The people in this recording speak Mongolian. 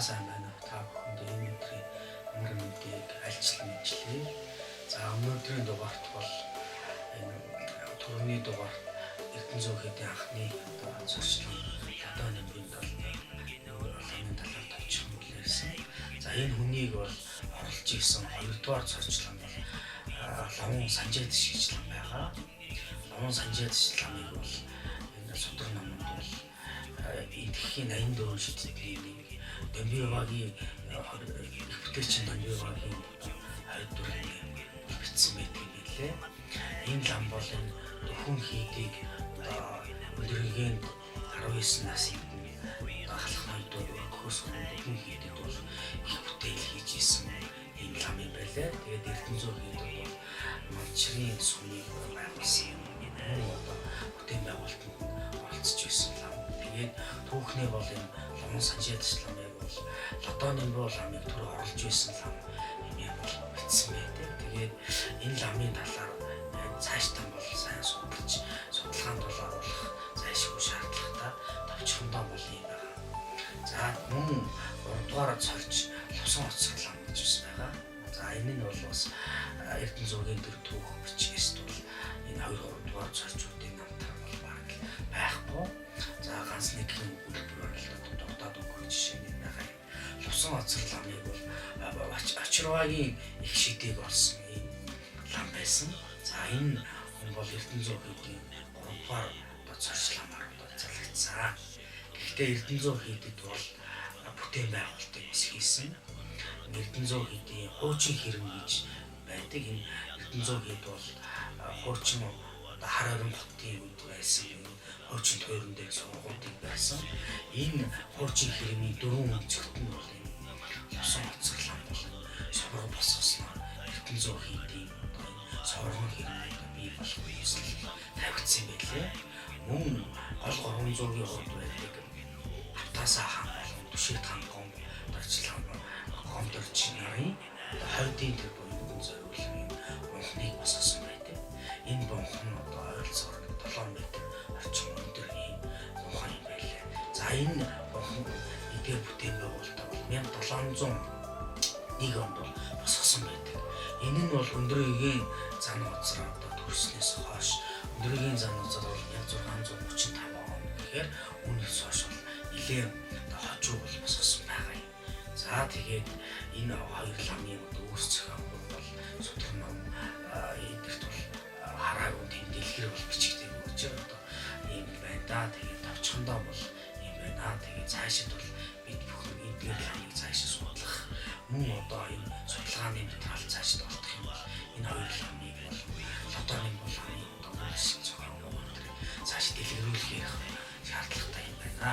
сайн байна уу? Та бүхэнд энэ өдрийн амар мэдээг альчлан мэдлээ. За өнөөдрийн дугаарт бол энэ түрүүний дугаарт Эрдэнэ зөөхөдийн анхны зуршлын одоо нэмийн талын талаар товчхон хэлсэн. За энэ хүнийг бол оролж исэн 2-р зурчлан бол Лавун Санжаа Дишгчлан байгаа. Лавун Санжаа Дишгчламыг бол энэ судар номонд бол эдхийн 84 шийдтийн нэг Домбивагийн бүтээчин Домбивагийн хайдварын бичсэн байдаг гэлээ. Энэ лам бол энэ дөхөн хийдийг өдрийн 19 насны халах хайдвар өгөхөөс дөхөн хийдэг бол их бүтээл хийж исэн энэ лам юм байлаа. Тэгээд Эрдэнэ зөөхөд бол малчрын сүмийг байгуулсан одоо бүтээн байгуулалтанд оролцож байсан лам. Тэгээд түүхнээ бол энэ Лавун Санжаа Дишгчламыг бол Лодоны буу ламыг түр оруулж байсан лам юм бол бичсэн байдаг. Тэгээд энэ ламын талаар цаашдаа бол сайн судалж судалгаанд бол оруулах зайлшгүй шаардлагатай товчхондоо бол юм байна. За мөн 3-дугаар цорж Лувсан оцсог лам гэж байна. За энэ нь бол бас Эрдэнэ зөөгийн төр түүх бичгээс бол энэ 2-3-дугаар цоржуудын намтар бол баг байхгүй. За ганц нэг юм үлбэр бол дуртаад өгөх жишээ нь байгаа. Лувсан оцсог ламыг бол Очирвагийн их шидэг болсон энэ лам байсан. За энэ хүн бол Эрдэнэ зөөхөдийн 3-дугаар цоржламаар залгацсан. Гэхдээ Эрдэнэ зөөхөдөд бол бүтээн байгуулалтыг бас хийсэн. Эрдэнэ зөөхөдийн хуучин хэрэм гэж байдаг. Энэ Эрдэнэ зөөхөд бол хуучин хараарын хотын үед байсан. Хуучин тойрон дээр сургуулийг байсан. Энэ хуучин хэрэмийн 4 өнцгт нь бол Лувсан оцсог лам бол сургууль босгосноор Эрдэнэ зөөхөдийн сорон хэрэг бий болох юмсан тавигдсан байлээ. Мөн гол 300-ийн урд байдаг Автасаа хаан болон Түшэт хаан дорчлон гомдорч нарын хойдын тэр буйн зориулсан бунхныг босгосон байдаг. Энэ бунхан нь одоо ойролцоогоор 7 м орчим өндөр ийм бунхан юм байлээ. За энэ бунхан эдгээр бүтээн байгуулалтаа бол 1701 онд босгосон байдаг. Энэ нь бол өндрөгийн зан уцраа одоо төрснөөс хойш өндрөгийн зан уцраа бол 1635 он гэхээр үүнээс хойш бол нэлээд хожуу бол босгосон байгаа юм. За тэгээд энэ хоёр ламын үүс зохион бол судар ном эдгэрт бол хараагүй тэмдэглэхэр бол бичигдээ өгч одоо ийм байна да. Тэгээд товчхондоо бол ийм байна. Тэгээд цаашид бол бид бүхэн эдгээр ламыг цаашаа судлах мөн одоо энэ судалгааны материал цаашид орох юм бол энэ хоёр ламыг бол Лодоны буу ламыг одоо шиг зохион байгуулалт цаашид дэлгэрүүлэх шаардлагатай юм байна.